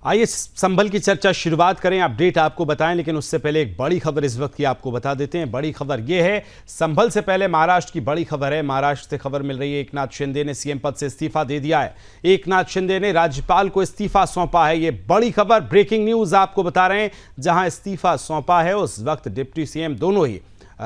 आइए संभल की चर्चा शुरुआत करें, अपडेट आपको बताएं, लेकिन उससे पहले एक बड़ी खबर इस वक्त की आपको बता देते हैं। बड़ी खबर यह है, संभल से पहले महाराष्ट्र की बड़ी खबर है। महाराष्ट्र से खबर मिल रही है, एकनाथ शिंदे ने सीएम पद से इस्तीफा दे दिया है। एकनाथ शिंदे ने राज्यपाल को इस्तीफा सौंपा है। यह बड़ी खबर, ब्रेकिंग न्यूज आपको बता रहे हैं। जहां इस्तीफा सौंपा है उस वक्त डिप्टी सीएम दोनों ही,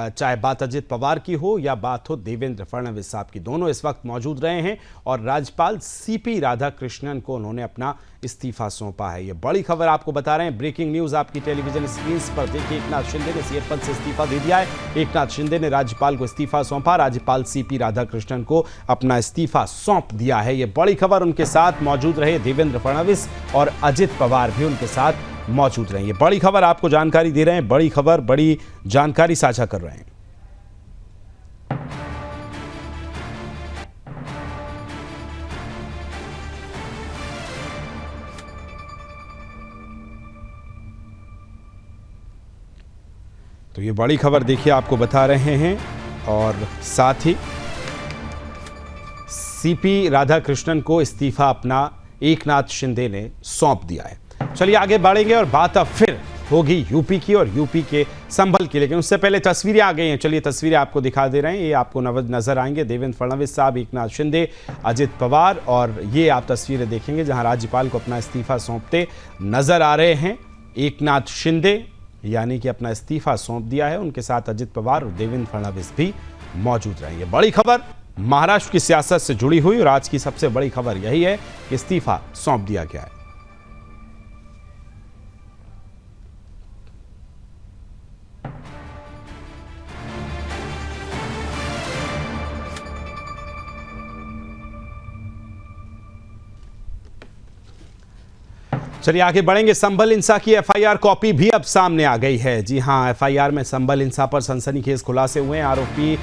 चाहे बात अजित पवार की हो या बात हो देवेंद्र फडणवीस साहब की, दोनों इस वक्त मौजूद रहे हैं और राज्यपाल सीपी राधाकृष्णन को उन्होंने अपना इस्तीफा सौंपा है। ये बड़ी खबर आपको बता रहे हैं, ब्रेकिंग न्यूज आपकी टेलीविजन स्क्रीन पर देखिए। एकनाथ शिंदे ने सीएम पद से इस्तीफा दे दिया है। एकनाथ शिंदे ने राज्यपाल को इस्तीफा सौंपा, राज्यपाल सीपी राधाकृष्णन को अपना इस्तीफा सौंप दिया है। ये बड़ी खबर, उनके साथ मौजूद रहे देवेंद्र फडणवीस और अजित पवार भी उनके साथ मौजूद रहे। ये बड़ी खबर आपको जानकारी दे रहे हैं, बड़ी खबर, बड़ी जानकारी साझा कर रहे हैं। तो ये बड़ी खबर देखिए आपको बता रहे हैं और साथ ही सीपी राधाकृष्णन को इस्तीफा अपना एकनाथ शिंदे ने सौंप दिया है। चलिए आगे बढ़ेंगे और बात अब फिर होगी यूपी की और यूपी के संभल की, लेकिन उससे पहले तस्वीरें आ गई हैं। चलिए तस्वीरें आपको दिखा दे रहे हैं, ये आपको नजर आएंगे देवेंद्र फडणवीस साहब, एकनाथ शिंदे, अजित पवार, और ये आप तस्वीरें देखेंगे जहां राज्यपाल को अपना इस्तीफा सौंपते नजर आ रहे हैं। एकनाथ शिंदे यानी कि अपना इस्तीफा सौंप दिया है, उनके साथ अजित पवार और देवेंद्र फडणवीस भी मौजूद रहेंगे। बड़ी खबर महाराष्ट्र की सियासत से जुड़ी हुई और आज की सबसे बड़ी खबर यही है कि इस्तीफा सौंप दिया गया है। चलिए आगे बढ़ेंगे। संभल हिंसा की एफआईआर कॉपी भी अब सामने आ गई है। जी हां, एफआईआर में संभल हिंसा पर सनसनीखेज खुलासे हुए हैं।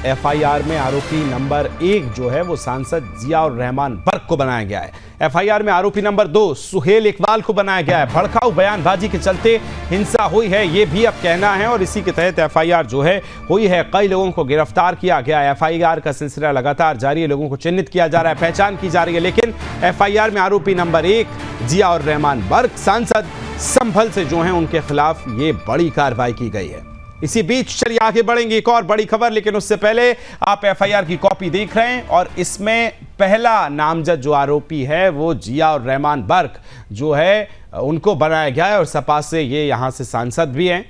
एफआईआर में आरोपी नंबर 1 जो है वो सांसद जियाउर रहमान बर्क को बनाया गया है। एफआईआर में आरोपी नंबर 2 सुहेल इकबाल को बनाया गया है। भड़काऊ बयानबाजी के चलते हिंसा हुई है, ये भी अब कहना है, और इसी के तहत एफआईआर जो है हुई है। कई लोगों को गिरफ्तार किया गया है। एफआईआर का सिलसिला लगातार जारी है, लोगों को चिन्हित किया जा रहा है, पहचान की जा रही है। लेकिन एफआईआर में आरोपी नंबर 1 जियाउर रहमान बर्क सांसद संभल से जो है उनके खिलाफ ये बड़ी कार्रवाई की गई है। इसी बीच चलिए आगे बढ़ेंगे, एक और बड़ी खबर, लेकिन उससे पहले आप एफआईआर की कॉपी देख रहे हैं और इसमें पहला नामजद जो आरोपी है वो जियाउर रहमान बर्क जो है उनको बनाया गया है और सपा से ये यहां से सांसद भी हैं।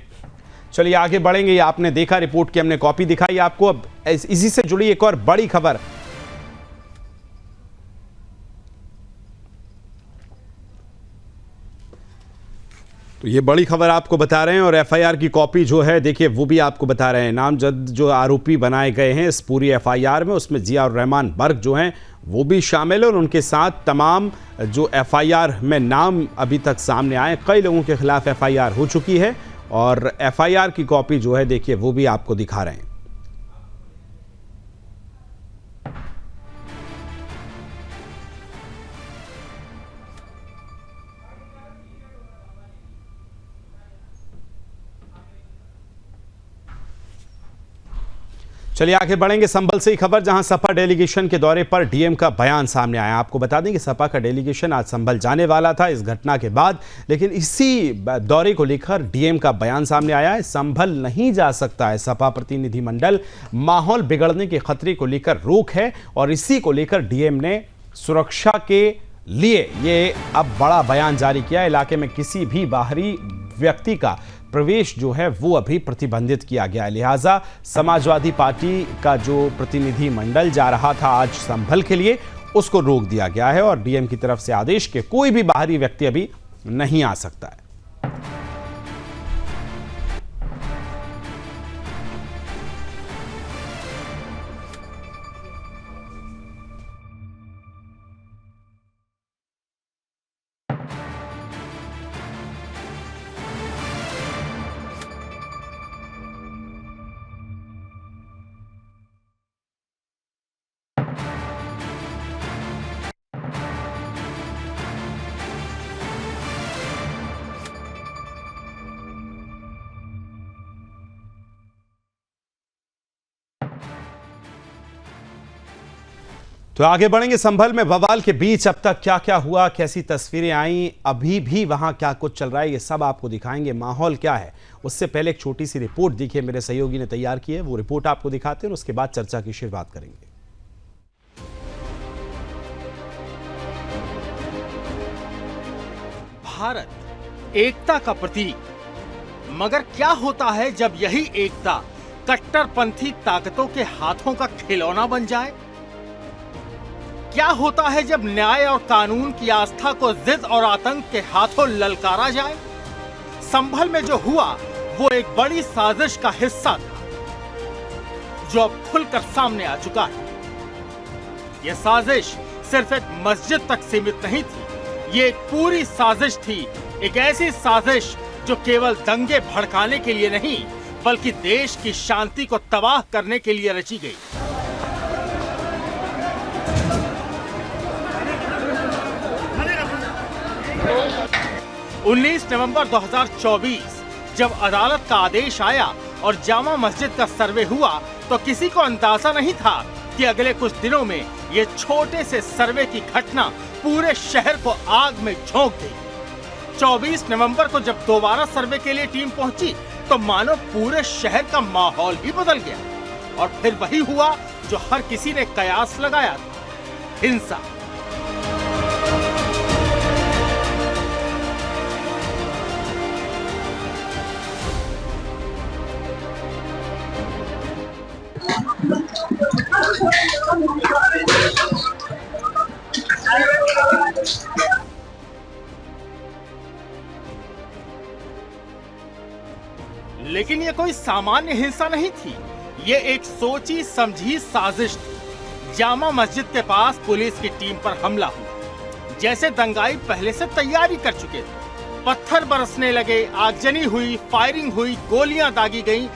चलिए आगे बढ़ेंगे। ये आपने देखा, रिपोर्ट की हमने कॉपी दिखाई आपको। अब इसी से जुड़ी एक और बड़ी खबर, तो ये बड़ी खबर आपको बता रहे हैं और एफआईआर की कॉपी जो है देखिए वो भी आपको बता रहे हैं। नामजद जो आरोपी बनाए गए हैं इस पूरी एफआईआर में, उसमें जियाउर रहमान बर्क जो हैं वो भी शामिल है और उनके साथ तमाम जो एफआईआर में नाम अभी तक सामने आए, कई लोगों के खिलाफ एफआईआर हो चुकी है और एफआईआर की कॉपी जो है देखिए वो भी आपको दिखा रहे हैं। चलिए आगे बढ़ेंगे। संभल से ही खबर, जहां सपा डेलीगेशन के दौरे पर डीएम का बयान सामने आया। आपको बता दें कि सपा का डेलीगेशन आज संभल जाने वाला था इस घटना के बाद, लेकिन इसी दौरे को लेकर डीएम का बयान सामने आया है। संभल नहीं जा सकता है सपा प्रतिनिधिमंडल, माहौल बिगड़ने के खतरे को लेकर रोक है और इसी को लेकर डीएम ने सुरक्षा के लिए ये अब बड़ा बयान जारी किया। इलाके में किसी भी बाहरी व्यक्ति का प्रवेश जो है वो अभी प्रतिबंधित किया गया है, लिहाजा समाजवादी पार्टी का जो प्रतिनिधि मंडल जा रहा था आज संभल के लिए उसको रोक दिया गया है और डीएम की तरफ से आदेश के कोई भी बाहरी व्यक्ति अभी नहीं आ सकता है। तो आगे बढ़ेंगे संभल में बवाल के बीच अब तक क्या क्या हुआ, कैसी तस्वीरें आई, अभी भी वहां क्या कुछ चल रहा है, ये सब आपको दिखाएंगे। माहौल क्या है उससे पहले एक छोटी सी रिपोर्ट देखिए, मेरे सहयोगी ने तैयार की है, वो रिपोर्ट आपको दिखाते हैं और उसके बाद चर्चा की शुरुआत करेंगे। भारत एकता का प्रतीक, मगर क्या होता है जब यही एकता कट्टरपंथी ताकतों के हाथों का खिलौना बन जाए? क्या होता है जब न्याय और कानून की आस्था को जिद और आतंक के हाथों ललकारा जाए? संभल में जो हुआ वो एक बड़ी साजिश का हिस्सा था, जो अब खुलकर सामने आ चुका है। यह साजिश सिर्फ एक मस्जिद तक सीमित नहीं थी, ये एक पूरी साजिश थी। एक ऐसी साजिश जो केवल दंगे भड़काने के लिए नहीं, बल्कि देश की शांति को तबाह करने के लिए रची गई। 19 नवंबर 2024 जब अदालत का आदेश आया और जामा मस्जिद का सर्वे हुआ, तो किसी को अंदाजा नहीं था कि अगले कुछ दिनों में ये छोटे से सर्वे की घटना पूरे शहर को आग में झोंक देगी। 24 नवंबर को जब दोबारा सर्वे के लिए टीम पहुंची, तो मानो पूरे शहर का माहौल ही बदल गया। और फिर वही हुआ जो हर किसी ने कयास लगाया था, हिंसा। लेकिन ये कोई सामान्य हिंसा नहीं थी, ये एक सोची समझी साजिश थी। जामा मस्जिद के पास पुलिस की टीम पर हमला हुआ, जैसे दंगाई पहले से तैयारी कर चुके थे। पत्थर बरसने लगे, आगजनी हुई, फायरिंग हुई, गोलियां दागी गईं।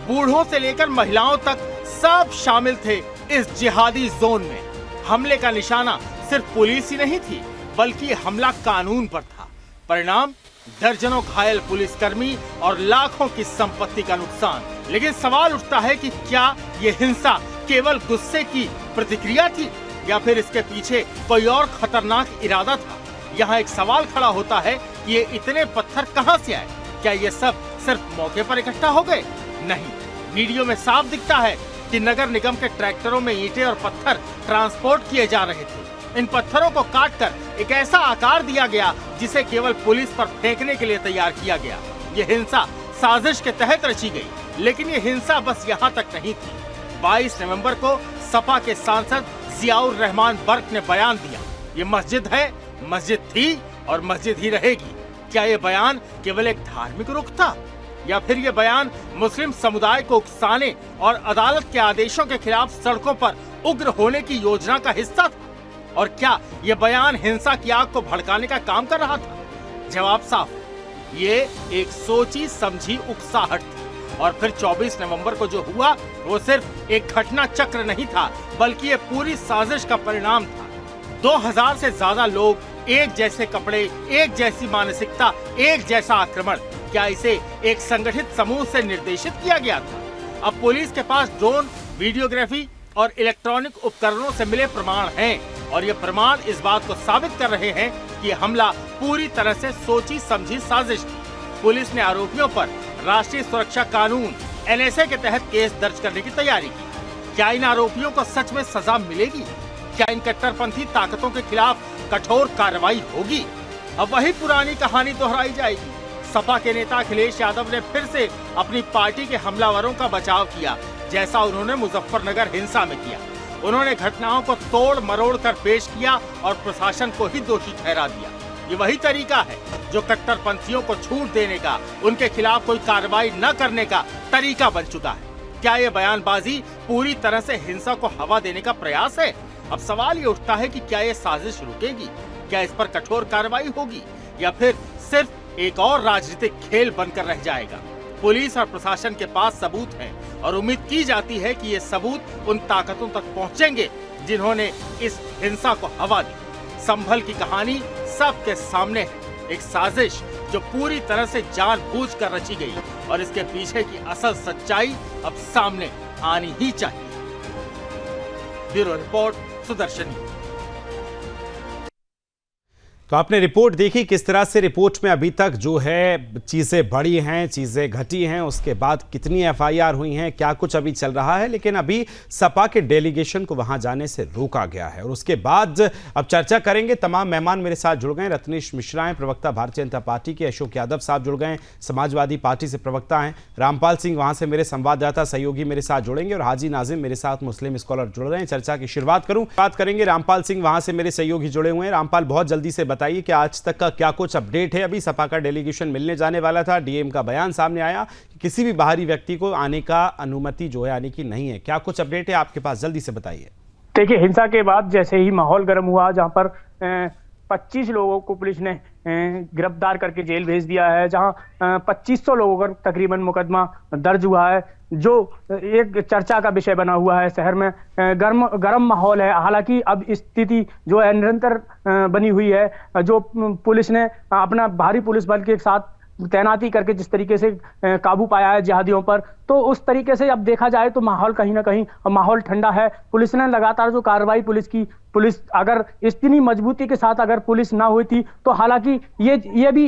बूढ़ों से लेकर महिलाओं तक सब शामिल थे इस जिहादी जोन में। हमले का निशाना सिर्फ पुलिस ही नहीं थी, बल्कि हमला कानून पर था। परिणाम दर्जनों घायल पुलिसकर्मी और लाखों की संपत्ति का नुकसान। लेकिन सवाल उठता है कि क्या ये हिंसा केवल गुस्से की प्रतिक्रिया थी, या फिर इसके पीछे कोई और खतरनाक इरादा था? यहाँ एक सवाल खड़ा होता है कि ये इतने पत्थर कहां से आए? क्या ये सब सिर्फ मौके पर इकट्ठा हो गए? नहीं, वीडियो में साफ दिखता है कि नगर निगम के ट्रैक्टरों में ईंटें और पत्थर ट्रांसपोर्ट किए जा रहे थे। इन पत्थरों को काटकर एक ऐसा आकार दिया गया जिसे केवल पुलिस पर फेंकने के लिए तैयार किया गया। ये हिंसा साजिश के तहत रची गई, लेकिन ये हिंसा बस यहाँ तक नहीं थी। 22 नवंबर को सपा के सांसद जियाउर रहमान बर्क ने बयान दिया, ये मस्जिद है, मस्जिद थी और मस्जिद ही रहेगी। क्या ये बयान केवल एक धार्मिक रुख था, या फिर ये बयान मुस्लिम समुदाय को उकसाने और अदालत के आदेशों के खिलाफ सड़कों पर उग्र होने की योजना का हिस्सा था? और क्या ये बयान हिंसा की आग को भड़काने का काम कर रहा था? जवाब साफ है, ये एक सोची समझी उकसाहट थी। और फिर 24 नवंबर को जो हुआ वो सिर्फ एक घटना चक्र नहीं था, बल्कि ये पूरी साजिश का परिणाम था। 2000 से ज्यादा लोग, एक जैसे कपड़े, एक जैसी मानसिकता, एक जैसा आक्रमण। क्या इसे एक संगठित समूह से निर्देशित किया गया था? अब पुलिस के पास ड्रोन, वीडियोग्राफी और इलेक्ट्रॉनिक उपकरणों से मिले प्रमाण हैं, और ये प्रमाण इस बात को साबित कर रहे हैं कि हमला पूरी तरह से सोची समझी साजिश थी। पुलिस ने आरोपियों पर राष्ट्रीय सुरक्षा कानून NSA के तहत केस दर्ज करने की तैयारी की। क्या इन आरोपियों को सच में सजा मिलेगी? क्या इन कट्टरपंथी ताकतों के खिलाफ कठोर कार्रवाई होगी? अब वही पुरानी कहानी दोहराई जाएगी। सपा के नेता अखिलेश यादव ने फिर से अपनी पार्टी के हमलावरों का बचाव किया, जैसा उन्होंने मुजफ्फरनगर हिंसा में किया। उन्होंने घटनाओं को तोड़ मरोड़ कर पेश किया और प्रशासन को ही दोषी ठहरा दिया। ये वही तरीका है जो कट्टरपंथियों को छूट देने का, उनके खिलाफ कोई कार्रवाई न करने का तरीका बन चुका है। क्या ये बयानबाजी पूरी तरह से हिंसा को हवा देने का प्रयास है? अब सवाल ये उठता है कि क्या ये साजिश रुकेगी? क्या इस पर कठोर कार्रवाई होगी, या फिर सिर्फ एक और राजनीतिक खेल बनकर रह जाएगा? पुलिस और प्रशासन के पास सबूत हैं और उम्मीद की जाती है कि ये सबूत उन ताकतों तक पहुंचेंगे जिन्होंने इस हिंसा को हवा दी। संभल की कहानी सबके सामने है, एक साजिश जो पूरी तरह से जानबूझकर रची गई, और इसके पीछे की असल सच्चाई अब सामने आनी ही चाहिए। Bureau report, Sudarshani. तो आपने रिपोर्ट देखी किस तरह से रिपोर्ट में अभी तक जो है चीज़ें बढ़ी हैं, चीज़ें घटी हैं, उसके बाद कितनी एफआईआर हुई हैं, क्या कुछ अभी चल रहा है। लेकिन अभी सपा के डेलीगेशन को वहां जाने से रोका गया है और उसके बाद अब चर्चा करेंगे। तमाम मेहमान मेरे साथ जुड़ गए। रत्नेश मिश्रा हैं, प्रवक्ता भारतीय जनता पार्टी के। अशोक यादव साहब जुड़ गए, समाजवादी पार्टी से प्रवक्ता हैं। रामपाल सिंह वहां से मेरे संवाददाता सहयोगी मेरे साथ जुड़ेंगे और हाजी नाजिम मेरे साथ मुस्लिम स्कॉलर जुड़ रहे हैं। चर्चा की शुरुआत करूं, बात करेंगे रामपाल सिंह, वहां से मेरे सहयोगी जुड़े हुए हैं। रामपाल, बहुत जल्दी से बताइए कि आज तक का क्या कुछ अपडेट है। अभी सपा का डेलीगेशन मिलने जाने वाला था, डीएम का बयान सामने आया कि किसी भी बाहरी व्यक्ति को आने का अनुमति जो है आने की नहीं है। क्या कुछ अपडेट है आपके पास, जल्दी से बताइए। देखिए, हिंसा के बाद जैसे ही माहौल गर्म हुआ, जहां पर 25 लोगों को पुलिस ने गिरफ्तार करके जेल भेज दिया है, जहां 2500 लोगों पर तकरीबन मुकदमा दर्ज हुआ है, जो एक चर्चा का विषय बना हुआ है। शहर में गर्म माहौल है। हालांकि अब स्थिति जो है निरंतर बनी हुई है। जो पुलिस ने अपना भारी पुलिस बल के साथ तैनाती करके जिस तरीके से काबू पाया है जिहादियों पर, तो उस तरीके से अब देखा जाए तो माहौल कहीं ना कहीं माहौल ठंडा है। पुलिस ने लगातार जो कार्रवाई पुलिस अगर इतनी मजबूती के साथ अगर पुलिस ना हुई थी तो हालांकि ये भी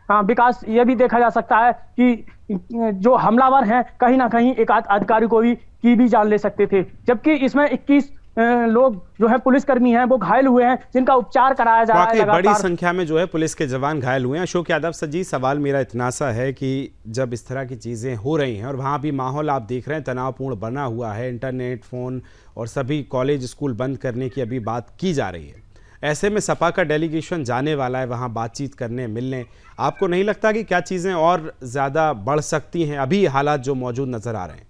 विकास ये भी देखा जा सकता है कि जो हमलावर हैं कहीं ना कहीं एक अधिकारी को भी जान ले सकते थे। जबकि इसमें 21 लोग जो है पुलिसकर्मी हैं वो घायल हुए हैं, जिनका उपचार कराया जा रहा है। बड़ी संख्या में जो है पुलिस के जवान घायल हुए हैं। अशोक यादव सर, सवाल मेरा इतना सा है कि जब इस तरह की चीज़ें हो रही हैं और वहाँ भी माहौल आप देख रहे हैं तनावपूर्ण बना हुआ है, इंटरनेट, फ़ोन और सभी कॉलेज स्कूल बंद करने की अभी बात की जा रही है, ऐसे में सपा का डेलीगेशन जाने वाला है वहाँ बातचीत करने, मिलने, आपको नहीं लगता कि क्या चीज़ें और ज़्यादा बढ़ सकती हैं अभी हालात जो मौजूद नज़र आ रहे हैं?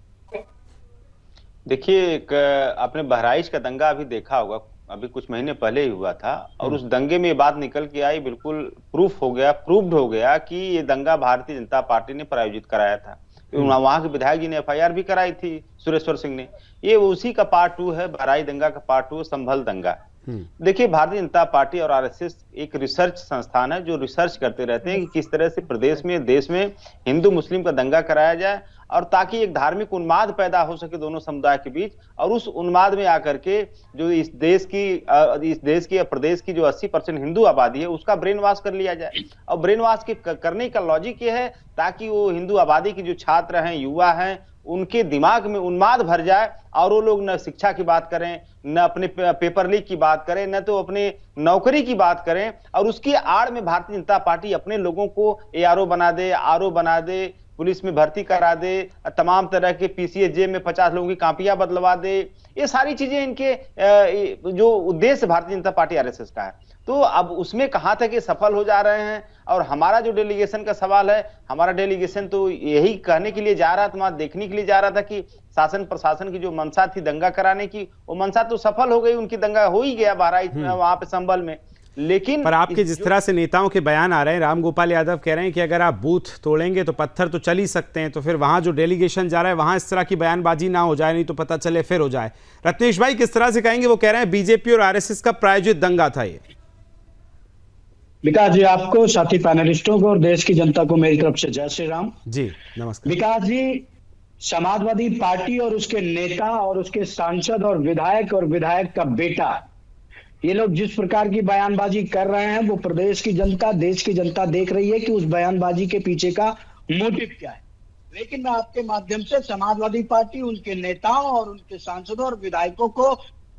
देखिए, आपने बहराइच का दंगा अभी देखा होगा, अभी कुछ महीने पहले ही हुआ था और उस दंगे में ये बात निकल के आई, बिल्कुल प्रूव्ड हो गया कि ये दंगा भारतीय जनता पार्टी ने प्रायोजित कराया था। वहां के विधायक जी ने एफआईआर भी कराई थी, सुरेश्वर सिंह ने। ये उसी का पार्ट 2 है, बहराइच दंगा का पार्ट 2 संभल दंगा। देखिए, भारतीय जनता पार्टी और आरएसएस एक रिसर्च संस्थान है जो रिसर्च करते रहते हैं कि किस तरह से प्रदेश में, देश में हिंदू मुस्लिम का दंगा कराया जाए और ताकि एक धार्मिक उन्माद पैदा हो सके दोनों समुदाय के बीच, और उस उन्माद में आकर के जो इस देश की या प्रदेश की जो 80% हिंदू आबादी है उसका ब्रेन वॉश कर लिया जाए। और ब्रेन वॉश के करने का लॉजिक ये है ताकि वो हिंदू आबादी के जो छात्र हैं, युवा हैं, उनके दिमाग में उन्माद भर जाए और वो लोग न शिक्षा की बात करें, न अपने पेपर लीक की बात करें, न तो अपने नौकरी की बात करें, और उसकी आड़ में भारतीय जनता पार्टी अपने लोगों को एआरओ बना दे, आरओ बना दे, पुलिस में भर्ती करा दे, तमाम तरह के पीसीएस में 50 लोगों की कापियां बदलवा दे। ये सारी चीजें इनके जो उद्देश्य भारतीय जनता पार्टी आरएसएस का है। तो अब उसमें कहां तक ये सफल हो जा रहे हैं। और हमारा जो डेलीगेशन का सवाल है, हमारा डेलीगेशन तो यही कहने के लिए जा रहा था, देखने के लिए जा रहा था कि शासन प्रशासन की जो मंशा थी दंगा कराने की, वो मंशा तो सफल हो गई, उनकी दंगा हो ही गया बहराइच में, वहां पे संभल में। लेकिन पर आपके जिस तरह से नेताओं के बयान आ रहे हैं, रामगोपाल यादव कह रहे हैं कि अगर आप बूथ तोड़ेंगे तो पत्थर तो चल ही सकते हैं, तो फिर वहां जो डेलीगेशन जा रहा है वहां इस तरह की बयानबाजी ना हो जाए, नहीं तो पता चले फिर हो जाए। रत्नेश भाई, किस तरह से कहेंगे? वो कह रहे हैं बीजेपी और आरएसएस का प्रायोजित दंगा था ये। विकास जी, आपको, साथी पैनलिस्टों को और देश की जनता को मेरी तरफ से जय श्री राम जी। नमस्कार विकास जी। समाजवादी पार्टी और उसके नेता और उसके सांसद और विधायक का बेटा, ये लोग जिस प्रकार की बयानबाजी कर रहे हैं वो प्रदेश की जनता, देश की जनता देख रही है कि उस बयानबाजी के पीछे का मोटिव क्या है। लेकिन मैं आपके माध्यम से समाजवादी पार्टी, उनके नेताओं और उनके सांसदों और विधायकों को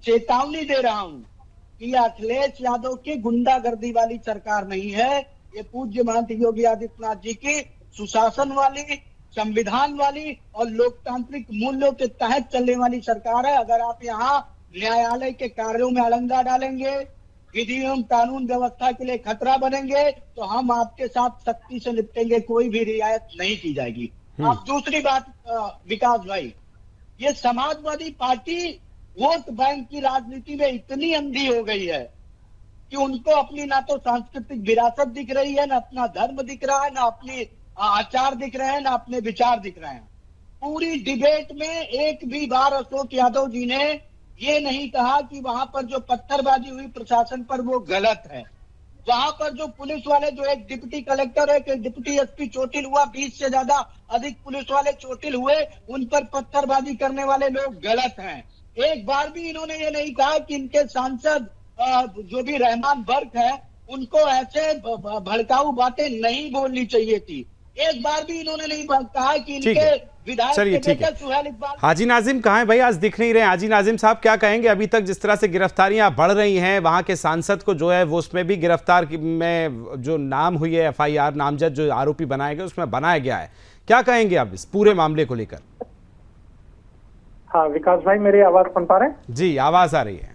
चेतावनी दे रहा हूं कि अखिलेश यादव की गुंडागर्दी वाली सरकार नहीं है, ये पूज्य महंत योगी आदित्यनाथ जी की सुशासन वाली, संविधान वाली और लोकतांत्रिक मूल्यों के तहत चलने वाली सरकार है। अगर आप यहाँ न्यायालय के कार्यों में अलंगा डालेंगे, विधि एवं कानून व्यवस्था के लिए खतरा बनेंगे, तो हम आपके साथ सख्ती से निपटेंगे, कोई भी रियायत नहीं की जाएगी। अब दूसरी बात विकास भाई, ये समाजवादी पार्टी वोट बैंक की राजनीति में इतनी अंधी हो गई है कि उनको अपनी ना तो सांस्कृतिक विरासत दिख रही है, ना अपना धर्म दिख रहा है, ना अपने आचार दिख रहे हैं, ना अपने विचार दिख रहे हैं। पूरी डिबेट में एक भी बार अशोक यादव जी ने ये नहीं कहा कि वहां पर जो पत्थरबाजी हुई प्रशासन पर वो गलत है। वहां पर जो पुलिस वाले, जो एक डिप्टी कलेक्टर है, एक डिप्टी एसपी चोटिल हुआ, 20 से ज्यादा अधिक पुलिस वाले चोटिल हुए, उन पर पत्थरबाजी करने वाले लोग गलत हैं। एक बार भी इन्होंने ये नहीं कहा कि इनके सांसद जो भी रहमान बर्क है उनको ऐसे भड़काऊ बातें नहीं बोलनी चाहिए थी। एक बार भी इन्होंने नहीं कहा कि ठीक इनके है। विधायक चलिए, के ठीक है। बेटे सुहेल इकबाल। हाजी नाजिम कहाँ है भाई, आज दिख नहीं रहे। हाजी नाजिम साहब क्या कहेंगे, अभी तक जिस तरह से गिरफ्तारियां बढ़ रही हैं, वहां के सांसद को जो है वो उसमें भी गिरफ्तार में जो नाम हुई है FIR नामजद जो आरोपी बनाए गए उसमें बनाया गया है, क्या कहेंगे आप इस पूरे मामले को लेकर? हाँ विकास भाई, मेरी आवाज सुन पा रहे हैं? जी आवाज आ रही है।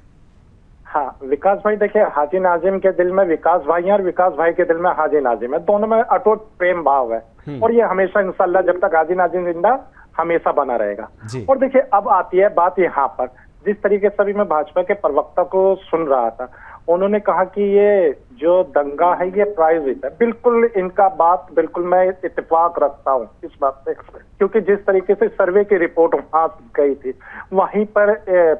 हाँ विकास भाई, देखिए हाजी नाजिम के दिल में विकास भाई है और विकास भाई के दिल में हाजी नाजिम है, दोनों में अटूट प्रेम भाव है और ये हमेशा इंशाल्लाह जब तक हाजी नाजिम जिंदा हमेशा बना रहेगा। और देखिए अब आती है बात यहाँ पर, जिस तरीके से अभी मैं भाजपा के प्रवक्ता को सुन रहा था, उन्होंने कहा कि ये जो दंगा है ये प्रायोजित है। बिल्कुल इनका बात बिल्कुल मैं इत्तेफाक रखता हूँ इस बात से, क्योंकि जिस तरीके से सर्वे की रिपोर्ट वहां गई थी वहीं पर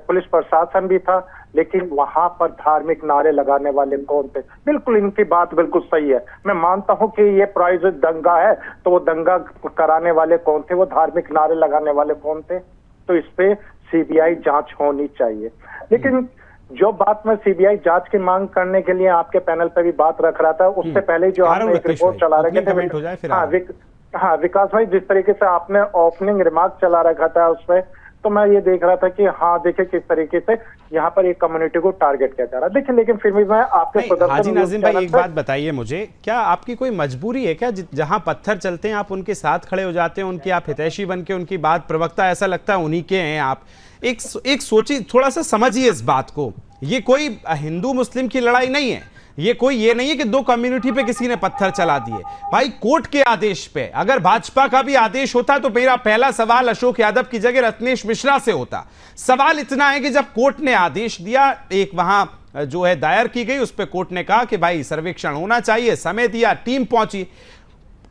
पुलिस प्रशासन भी था, लेकिन वहां पर धार्मिक नारे लगाने वाले कौन थे? बिल्कुल इनकी बात बिल्कुल सही है। मैं मानता हूं कि ये प्रायोजित दंगा है, तो वो दंगा कराने वाले कौन थे, वो धार्मिक नारे लगाने वाले कौन थे? तो इस पे CBI जांच होनी चाहिए। लेकिन जो बात मैं CBI जांच की मांग करने के लिए आपके पैनल पे भी बात रख रहा था, उससे पहले जो आपने एक रिपोर्ट चला रखे थे, हाँ विकास भाई, जिस तरीके से आपने ओपनिंग रिमार्क चला रखा था उसमें, तो मैं ये देख रहा था कि हाँ देखिए किस तरीके से यहाँ पर एक कम्युनिटी को टारगेट किया जा रहा है। देखिए लेकिन फिर भी मैं आपके हाजी नाजिम भाई एक बात बताइए मुझे, क्या आपकी कोई मजबूरी है क्या, जहाँ पत्थर चलते हैं आप उनके साथ खड़े हो जाते हैं, उनकी आप हितैषी बन के उनकी बात, प्रवक्ता ऐसा लगता है उन्हीं के हैं आप? एक सोचिए, थोड़ा सा समझिए इस बात को, ये कोई हिंदू मुस्लिम की लड़ाई नहीं है, ये नहीं है कि दो कम्युनिटी पे किसी ने पत्थर चला दिए। भाई कोर्ट के आदेश पे, अगर भाजपा का भी आदेश होता तो मेरा पहला सवाल अशोक यादव की जगह रत्नेश मिश्रा से होता। सवाल इतना है कि जब कोर्ट ने आदेश दिया, एक वहां जो है दायर की गई, उस पर कोर्ट ने कहा कि भाई सर्वेक्षण होना चाहिए, समय दिया, टीम पहुंची,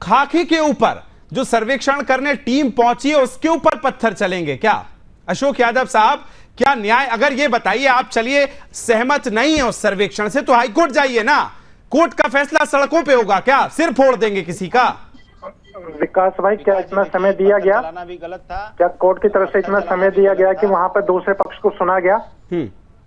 खाकी के ऊपर जो सर्वेक्षण करने टीम पहुंची है उसके ऊपर पत्थर चलेंगे क्या? अशोक यादव साहब क्या न्याय? अगर ये बताइए आप, चलिए सहमत नहीं है उस सर्वेक्षण से तो हाईकोर्ट जाइए ना, कोर्ट का फैसला सड़कों पे होगा क्या? सिर फोड़ देंगे किसी का? विकास भाई, क्या इतना समय दिया गया? भी गलत था। क्या कोर्ट की तरफ से इतना समय दिया गया कि वहां पर दूसरे पक्ष को सुना गया?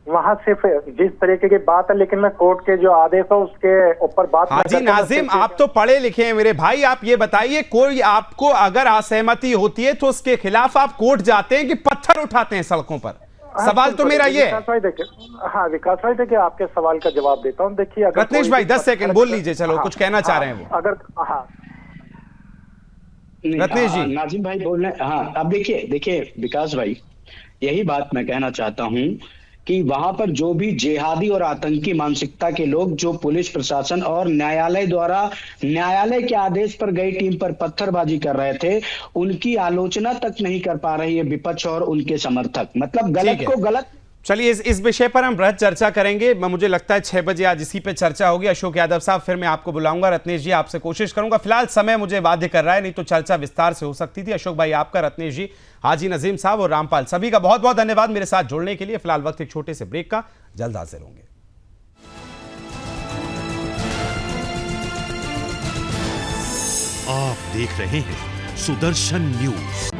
वहां सिर्फ जिस तरीके की बात है, लेकिन मैं कोर्ट के जो आदेश है उसके ऊपर बात। हाजी नाजिम, आप तो पढ़े लिखे हैं मेरे भाई, आप ये बताइए, कोई आपको अगर असहमति होती है तो उसके खिलाफ आप कोर्ट जाते हैं कि पत्थर उठाते हैं सड़कों पर? सवाल तो मेरा ये है। हाँ विकास भाई, देखिए आपके सवाल का जवाब देता हूँ। देखिए रत्नेश भाई 10 सेकंड बोल लीजिए, चलो कुछ कहना चाह रहे हैं वो। अगर हाँ रत्नेश जी, नाजिम भाई बोल रहे हैं। हाँ अब देखिए विकास भाई, यही बात मैं कहना चाहता हूं कि वहां पर जो भी जिहादी और आतंकी मानसिकता के लोग जो पुलिस प्रशासन और न्यायालय द्वारा न्यायालय के आदेश पर गई टीम पर पत्थरबाजी कर रहे थे, उनकी आलोचना तक नहीं कर पा रही है विपक्ष और उनके समर्थक। मतलब गलत को गलत। चलिए इस विषय पर हम बृहद चर्चा करेंगे। मुझे लगता है 6 बजे आज इसी पे चर्चा होगी। अशोक यादव साहब फिर मैं आपको बुलाऊंगा। रत्नेश जी आपसे कोशिश करूंगा, फिलहाल समय मुझे बाध्य कर रहा है, नहीं तो चर्चा विस्तार से हो सकती थी। अशोक भाई आपका, रत्नेश जी, हाजी नजीम साहब और रामपाल, सभी का बहुत बहुत धन्यवाद मेरे साथ जुड़ने के लिए। फिलहाल वक्त एक छोटे से ब्रेक का, जल्द हाजिर होंगे। आप देख रहे हैं सुदर्शन न्यूज।